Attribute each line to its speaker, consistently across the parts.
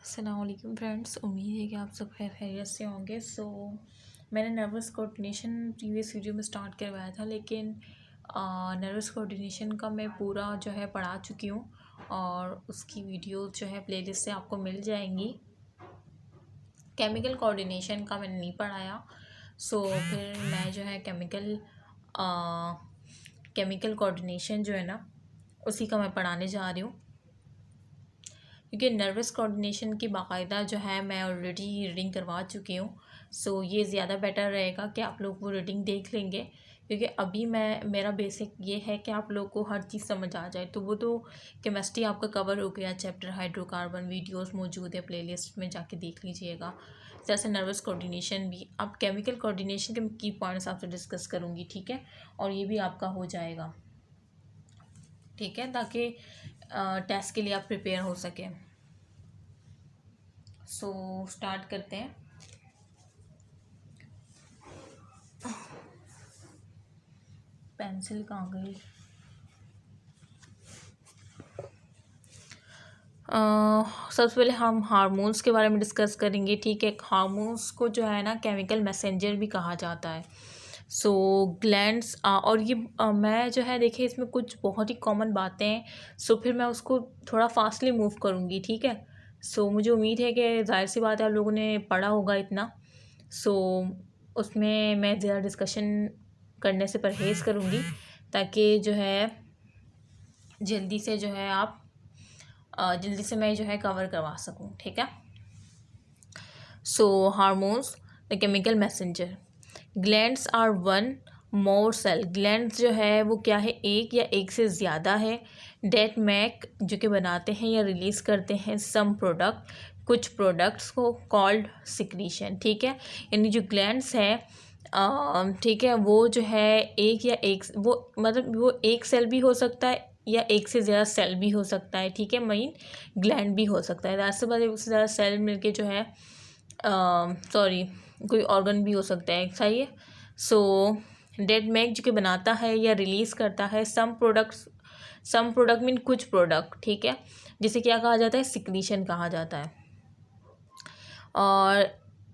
Speaker 1: अस्सलाम वालेकुम फ्रेंड्स, उम्मीद है कि आप सब खैरियत से होंगे। मैंने नर्वस कोऑर्डिनेशन प्रीवियस वीडियो में स्टार्ट करवाया था, लेकिन नर्वस कोऑर्डिनेशन का मैं पूरा जो है पढ़ा चुकी हूँ और उसकी वीडियो जो है प्लेलिस्ट से आपको मिल जाएंगी। केमिकल कोऑर्डिनेशन का मैंने नहीं पढ़ाया, फिर मैं जो है केमिकल कोऑर्डिनेशन जो है ना उसी का मैं पढ़ाने जा रही हूँ, क्योंकि नर्वस कोऑर्डिनेशन की बाकायदा जो है मैं ऑलरेडी रीडिंग करवा चुकी हूँ। ये ज़्यादा बेटर रहेगा कि आप लोग वो रीडिंग देख लेंगे, क्योंकि अभी मेरा बेसिक ये है कि आप लोग को हर चीज़ समझ आ जाए। वो तो केमिस्ट्री आपका कवर हो गया, चैप्टर हाइड्रोकार्बन वीडियोस मौजूद है प्लेलिस्ट में, जाके देख लीजिएगा। जैसे नर्वस कोऑर्डिनेशन भी, अब केमिकल कोऑर्डिनेशन के की पॉइंट्स आपसे डिस्कस करूँगी, ठीक है, और ये भी आपका हो जाएगा, ठीक है, ताकि टेस्ट के लिए आप प्रिपेयर हो सकें। स्टार्ट करते हैं। पेंसिल कहाँ गई? सबसे पहले हम हार्मोन्स के बारे में डिस्कस करेंगे, ठीक है। हार्मोन्स को जो है ना केमिकल मैसेंजर भी कहा जाता है। ग्लैंड्स और ये मैं जो है देखिए इसमें कुछ बहुत ही कॉमन बातें हैं, फिर मैं उसको थोड़ा फास्टली मूव करूँगी, ठीक है। मुझे उम्मीद है कि जाहिर सी बात है आप लोगों ने पढ़ा होगा इतना, उसमें मैं ज़्यादा डिस्कशन करने से परहेज़ करूँगी, ताकि जो है जल्दी से जो है आप जल्दी से मैं जो है कवर करवा सकूँ, ठीक है। Hormones the chemical messenger. Glands are one more cell. Glands जो है वो क्या है, एक या एक से ज़्यादा है। डेट मेक जो कि बनाते हैं या रिलीज़ करते हैं सम प्रोडक्ट, कुछ प्रोडक्ट्स को, कॉल्ड सिक्रीशन, ठीक है। यानी जो ग्लैंड्स है, ठीक है, वो जो है एक या एक, वो मतलब वो एक सेल भी हो सकता है या एक से ज़्यादा सेल भी हो सकता है, ठीक है। मेन ग्लैंड भी हो सकता है, से बाद एक से ज़्यादा सेल मिलके जो है कोई ऑर्गन भी हो सकता है, सही है। डेट मेक जो कि बनाता है या रिलीज़ करता है सम प्रोडक्ट मीन कुछ प्रोडक्ट, ठीक है, जिसे क्या कहा जाता है, सिक्रीशन कहा जाता है। और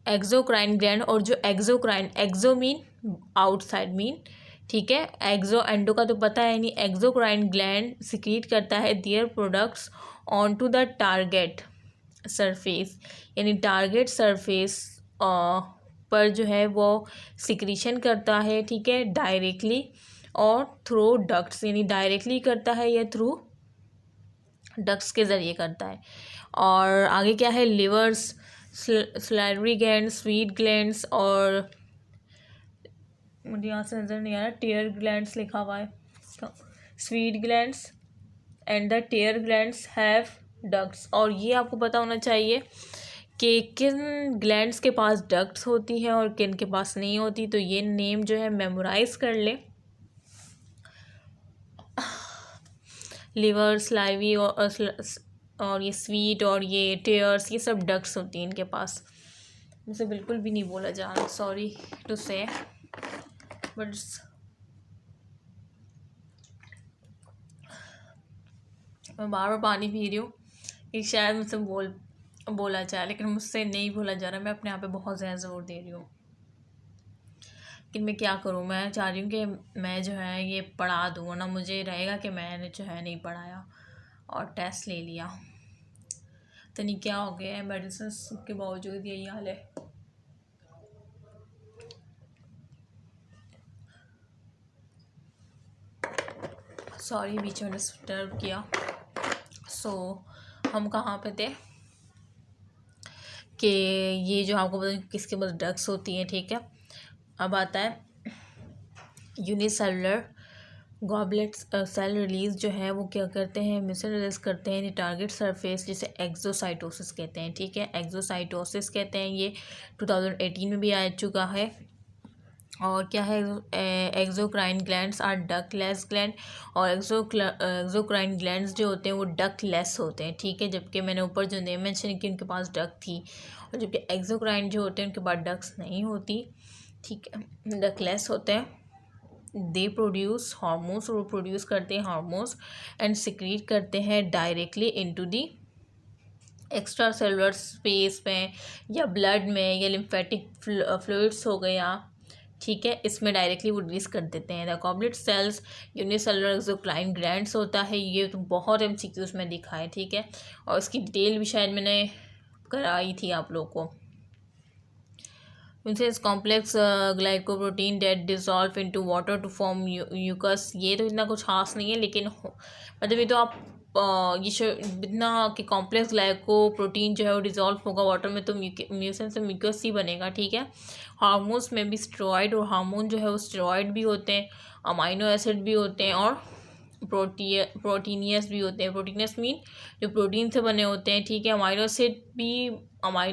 Speaker 1: एक्सोक्राइन ग्लैंड, और जो एक्सो मीन आउटसाइड मीन, ठीक है, एक्सो एंडो का तो पता है नहीं। एक्सोक्राइन ग्लैंड सिक्रीट करता है their products on to the target surface, यानी टारगेट सरफेस पर जो है वो सिक्रीशन करता है, ठीक है, डायरेक्टली और थ्रू डक्ट्स, यानी डायरेक्टली करता है या थ्रू डक्ट्स के ज़रिए करता है। और आगे क्या है, levers, salivary gland, sweet glands, और मुझे यहाँ से नज़र नहीं आ रहा, टेयर ग्लैंड्स लिखा हुआ है। Sweat glands and the tear glands have ducts. और ये आपको पता होना चाहिए कि किन ग्लैंड्स के पास डक्ट्स होती हैं और किन के पास नहीं होती, तो ये नेम जो है मेमोराइज कर ले। लिवर, स्लाइवी और ये स्वीट और ये टेयर्स, ये सब डक्ट्स होती हैं इनके पास। मुझसे बिल्कुल भी नहीं बोला जा रहा, सॉरी टू से, बट मैं बार बार पानी पी रही हूँ कि शायद मुझसे बोला जाए, लेकिन मुझसे नहीं बोला जा रहा। मैं अपने आप पे बहुत ज़्यादा ज़ोर दे रही हूँ, लेकिन मैं क्या करूँ। मैं चाह रही हूँ कि मैं जो है ये पढ़ा दूँ, वरना मुझे रहेगा कि मैंने जो है नहीं पढ़ाया और टेस्ट ले लिया। तो नहीं क्या हो गया है, मेडिसिन के बावजूद यही हाल है। सॉरी बीच में डिस्टर्ब किया। हम कहाँ पे थे कि ये जो आपको पता किसके पास ड्रग्स होती हैं, ठीक है। अब आता है यूनिसेलुलर गॉबलेट सेल रिलीज़ जो है वो क्या करते हैं, मिसल रिलीज करते हैं टारगेट सरफेस, जिसे एक्सोसाइटोसिस कहते हैं, ठीक है। एक्सोसाइटोसिस कहते हैं, ये 2018 में भी आ चुका है। और क्या है, exocrine glands are ductless gland, और एक्सोक्राइन ग्लैंड्स जो होते हैं वो डक्टलेस होते हैं, ठीक है। जबकि मैंने ऊपर जो नेम मेंशन की उनके पास डक थी, और जबकि एक्सोक्राइन जो होते हैं उनके पास डक्स नहीं होती, ठीक है, डकलेस होते हैं। दे प्रोड्यूस हार्मोन्स, वो प्रोड्यूस करते हैं हार्मोन्स एंड सिक्रीट करते हैं directly into the extra cellular space में या ब्लड में या लिम्फेटिक फ्लूइड्स हो गया, ठीक है, इसमें डायरेक्टली वो रिलीज कर देते हैं। The goblet cells unicellular exocrine glands होता है, ये तो बहुत MCQs में दिखा है, ठीक है, और इसकी डिटेल भी शायद मैंने कराई थी आप लोग को। इनसे complex glycoprotein that dissolve into water to form mucus, ये तो इतना कुछ खास नहीं है, लेकिन मतलब ये तो आप ये इतना कि कॉम्प्लेक्स ग्लाइकोप्रोटीन जो है वो डिज़ोल्व होगा वाटर में तो म्यूसिन से म्यूकस ही बनेगा, ठीक है। हार्मोन्स में भी स्टेरॉइड और हार्मोन जो है वो स्टेरॉइड भी होते हैं, अमाइनो एसिड भी होते हैं और प्रोटीनियस भी होते हैं। प्रोटीनियस मीन जो प्रोटीन से बने होते हैं, ठीक है। अमाइनो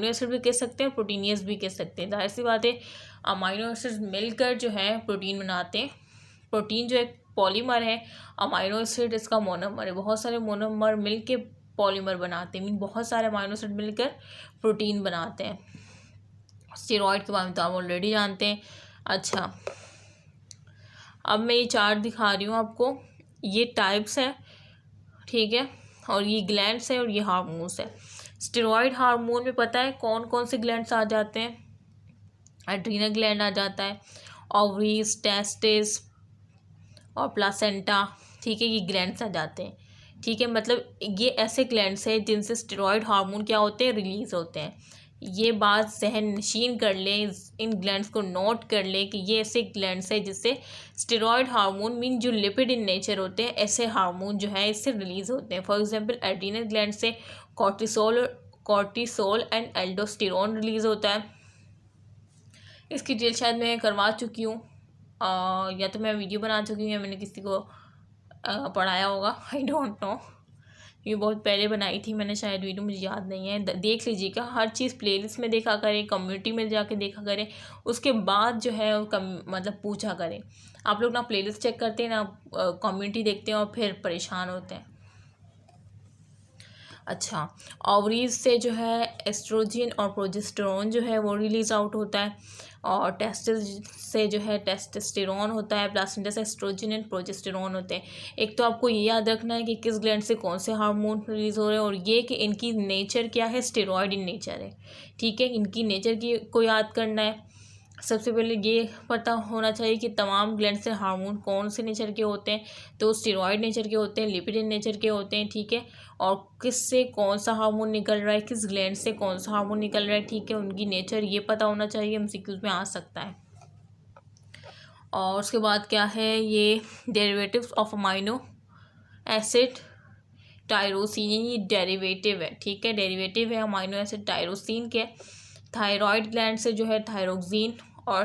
Speaker 1: एसिड भी कह सकते हैं, प्रोटीनियस भी कह सकते हैं। जाहिर सी बात है अमाइनो एसिड मिलकर जो है प्रोटीन बनाते हैं। प्रोटीन जो एक पॉलीमर है, अमाइनो एसिड इसका मोनोमर है। बहुत सारे मोनोमर मिलके पॉलीमर बनाते हैं, मीन बहुत सारे अमाइनो एसिड मिलकर प्रोटीन बनाते हैं। स्टेरॉइड के बारे में तो आप ऑलरेडी जानते हैं। अच्छा, अब मैं ये चार्ट दिखा रही हूँ आपको, ये टाइप्स है, ठीक है, और ये ग्लैंड्स है और ये हार्मोन्स है। स्टेरॉइड हार्मोन में पता है कौन कौन से ग्लैंड्स आ जाते हैं? एड्रीनल ग्लैंड आ जाता है, ओवरीज, टेस्टिस और प्लासेंटा, ठीक है, ये ग्लैंड्स आ जाते हैं, ठीक है। मतलब ये ऐसे ग्लैंड्स हैं जिनसे स्टेरॉइड हार्मोन क्या होते हैं, रिलीज होते हैं। ये बात जहन नशीन कर लें, इन ग्लैंड्स को नोट कर लें कि ये ऐसे ग्लैंड्स हैं जिससे स्टेरॉइड हार्मोन मीन जो लिपिड इन नेचर होते हैं, ऐसे हार्मोन जो है इससे रिलीज होते हैं। फॉर एग्जांपल एड्रीनल ग्लैंड से कॉर्टिसोल एंड एल्डोस्टेरोन रिलीज होता है। इसकी डिटेल शायद मैं करवा चुकी हूँ, या तो मैं वीडियो बना चुकी हूँ या मैंने किसी को पढ़ाया होगा, आई डोंट नो। ये बहुत पहले बनाई थी मैंने शायद वीडियो, मुझे याद नहीं है। देख लीजिएगा, हर चीज़ प्लेलिस्ट में देखा करें, कम्युनिटी में जाके देखा करें, उसके बाद जो है मतलब पूछा करें। आप लोग ना प्लेलिस्ट चेक करते हैं ना कम्युनिटी देखते हैं और फिर परेशान होते हैं। अच्छा, ओवरीज से जो है एस्ट्रोजन और प्रोजेस्टेरोन जो है वो रिलीज आउट होता है, और टेस्टिस से जो है टेस्टोस्टेरोन होता है, प्लासेंटा से एस्ट्रोजन एंड प्रोजेस्टेरोन होते हैं। एक तो आपको ये याद रखना है कि किस ग्लैंड से कौन से हार्मोन रिलीज हो रहे हैं, और ये कि इनकी नेचर क्या है, स्टेरॉयड इन नेचर है, ठीक है। इनकी नेचर की को याद करना है। सबसे पहले ये पता होना चाहिए कि तमाम ग्लैंड से हार्मोन कौन से नेचर के होते हैं, तो स्टेरॉयड नेचर के होते हैं, लिपिड नेचर के होते हैं, ठीक है। और किससे कौन सा हार्मोन निकल रहा है, किस ग्लैंड से कौन सा हार्मोन निकल रहा है, ठीक है, उनकी नेचर ये पता होना चाहिए, MCQs में आ सकता है। और उसके बाद क्या है, ये derivatives of amino acid tyrosine, ये डेरिवेटिव है, ठीक है, डेरिवेटिव है अमाइनो एसिड टायरोसिन के। थायराइड ग्लैंड से जो है थायरोक्सिन और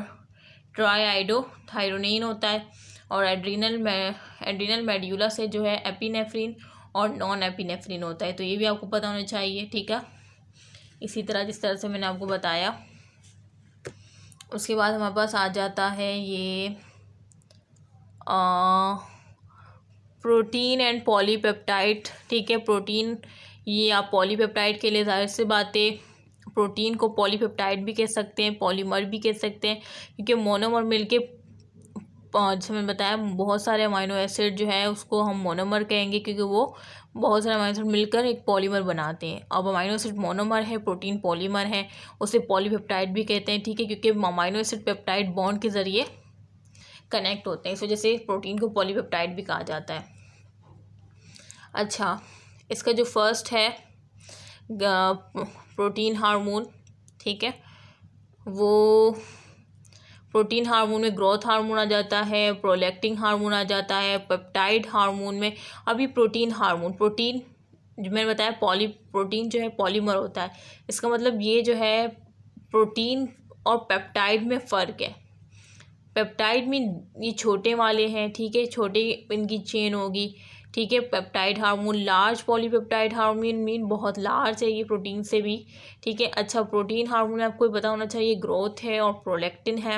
Speaker 1: ट्राईआइडोथायरोनिन होता है, और एड्रीनल मेड्यूला से जो है एपिनेफ्रिन और नॉन एपिनेफ्रिन होता है। तो ये भी आपको पता होना चाहिए, ठीक है, इसी तरह जिस तरह से मैंने आपको बताया। उसके बाद हमारे पास आ जाता है ये प्रोटीन एंड पॉलीपेप्टाइड, ठीक है। प्रोटीन, ये आप पॉलीपेप्टाइड के लिए जाहिर सी बातें प्रोटीन को पॉलीपेप्टाइड भी कह सकते हैं, पॉलीमर भी कह सकते हैं, क्योंकि मोनोमर मिलके जैसे मैंने बताया बहुत सारे अमाइनो एसिड जो है उसको हम मोनोमर कहेंगे, क्योंकि वो बहुत सारे अमाइनो एसिड मिलकर एक पॉलीमर बनाते हैं। अब अमाइनो एसिड मोनोमर है, प्रोटीन पॉलीमर है, उसे पॉलीपेप्टाइड भी कहते हैं, ठीक है, क्योंकि अमाइनो एसिड पेप्टाइड बॉन्ड के ज़रिए कनेक्ट होते हैं, इस वजह से प्रोटीन को पॉलीपेप्टाइड भी कहा जाता है। अच्छा, इसका जो फर्स्ट है प्रोटीन हार्मोन, ठीक है, वो प्रोटीन हार्मोन में ग्रोथ हार्मोन आ जाता है, प्रोलैक्टिन हार्मोन आ जाता है, पेप्टाइड हार्मोन में। अभी प्रोटीन हार्मोन, प्रोटीन जो मैंने बताया प्रोटीन जो है पॉलीमर होता है, इसका मतलब ये जो है प्रोटीन और पेप्टाइड में फ़र्क है। पेप्टाइड में ये छोटे वाले हैं, ठीक है, छोटे इनकी चेन होगी, ठीक है। Peptide hormone large polypeptide hormone mean बहुत लार्ज है ये प्रोटीन से भी, ठीक है। अच्छा, प्रोटीन हार्मोन आपको पता होना चाहिए ग्रोथ है और प्रोलैक्टिन है,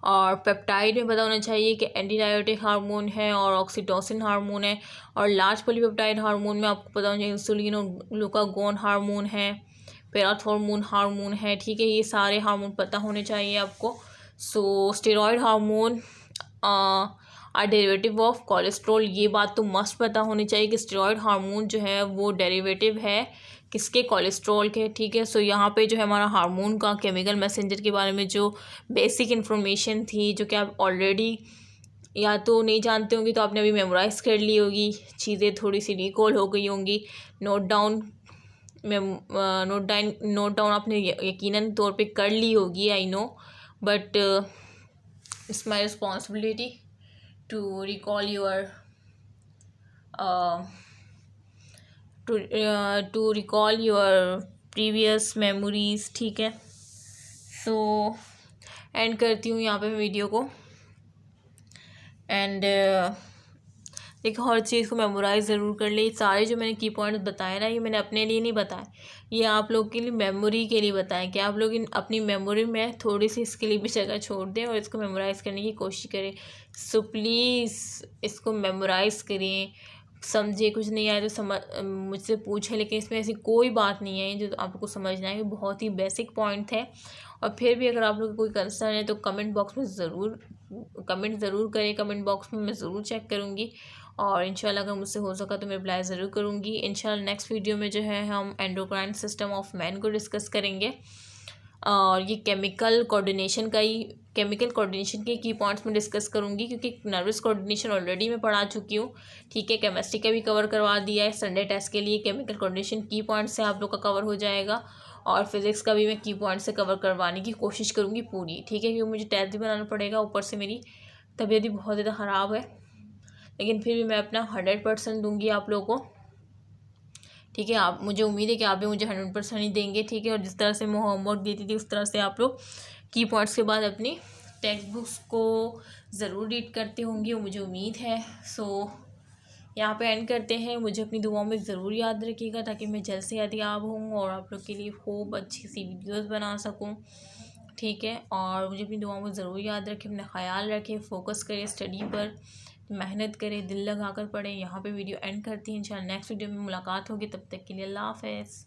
Speaker 1: और पेप्टाइड में पता होना चाहिए कि एंटीडायोटिक हार्मोन है और ऑक्सीटोसिन हार्मोन है, और लार्ज पॉलीपेप्टाइड हार्मोन में आपको पता होना चाहिए इंसुलिन और ग्लूकागोन हार्मोन है, पैराथॉर्मोन हार्मोन है, ठीक है। ये सारे हार्मोन पता होने चाहिए आपको। So steroid hormone are derivative of cholesterol, ये बात तो मस्ट पता होनी चाहिए कि स्टेरॉयड हार्मोन जो है वो डेरिवेटिव है किसके, कोलेस्ट्रॉल के, ठीक है। सो यहाँ पे जो है हमारा हार्मोन का, केमिकल मैसेंजर के बारे में जो बेसिक इन्फॉर्मेशन थी, जो कि आप ऑलरेडी या तो नहीं जानते होंगे तो आपने अभी मेमोराइज़ कर ली होगी, चीज़ें थोड़ी सी रिकॉल हो गई होंगी, नोट डाउन आपने यकीनन तौर पे कर ली होगी, I know, but it's my responsibility to recall your to recall your previous memories, ठीक है। सो एंड करती हूँ यहाँ पे वीडियो को। एंड देखो, हर चीज़ को मेमोराइज़ ज़रूर कर ले। सारे जो मैंने की पॉइंट्स बताए ना, ये मैंने अपने लिए नहीं बताए, ये आप लोग के लिए, मेमोरी के लिए बताएं कि आप लोग अपनी मेमोरी में थोड़ी सी इसके लिए भी जगह छोड़ दें और इसको मेमोराइज़ करने की कोशिश करें। सो प्लीज़ इसको मेमोराइज़ करें। समझे, कुछ नहीं आए तो मुझसे पूछें, लेकिन इसमें ऐसी कोई बात नहीं है जो आपको समझना है, कि बहुत ही बेसिक पॉइंट है। और फिर भी अगर आप लोग कोई कंसर्न है तो कमेंट बॉक्स में कमेंट ज़रूर करें। कमेंट बॉक्स में मैं ज़रूर चेक करूँगी और इंशाल्लाह अगर मुझसे हो सका तो मैं रिप्लाई ज़रूर करूँगी। इंशाल्लाह नेक्स्ट वीडियो में जो है हम एंडोक्राइन सिस्टम ऑफ मैन को डिस्कस करेंगे और ये केमिकल कोऑर्डिनेशन के की पॉइंट्स में डिस्कस करूँगी, क्योंकि नर्वस कोऑर्डिनेशन ऑलरेडी मैं पढ़ा चुकी हूँ, ठीक है। केमिस्ट्री का भी कवर करवा दिया है, संडे टेस्ट के लिए केमिकल कोऑर्डिनेशन की पॉइंट से आप लोग का कवर हो जाएगा और फिज़िक्स का भी मैं की पॉइंट से कवर करवाने की कोशिश करूँगी पूरी, ठीक है, क्योंकि मुझे टेस्ट भी बनाना पड़ेगा, ऊपर से मेरी तबीयत भी बहुत ज़्यादा ख़राब है, लेकिन फिर भी मैं अपना 100% दूँगी आप लोगों को, ठीक है। आप, मुझे उम्मीद है कि आप भी मुझे 100% ही देंगे, ठीक है। और जिस तरह से मैं होमवर्क देती थी उस तरह से आप लोग की पॉइंट्स के बाद अपनी टेक्स्ट बुक्स को ज़रूर रीड करते होंगे, मुझे उम्मीद है। सो यहाँ पे एंड करते हैं। मुझे अपनी दुआओं में ज़रूर याद रखिएगा ताकि मैं जल्द से यादगार हूँ और आप लोग के लिए खूब अच्छी सी वीडियोस बना सकूँ, ठीक है। और मुझे अपनी दुआओं में ज़रूर याद रखें, अपना ख्याल रखें, फोकस करें स्टडी पर, मेहनत करें, दिल लगा कर पढ़ें। यहाँ पे वीडियो एंड करती हैं। इंशाल्लाह नेक्स्ट वीडियो में मुलाकात होगी, तब तक के लिए अल्लाह हाफ़िज़।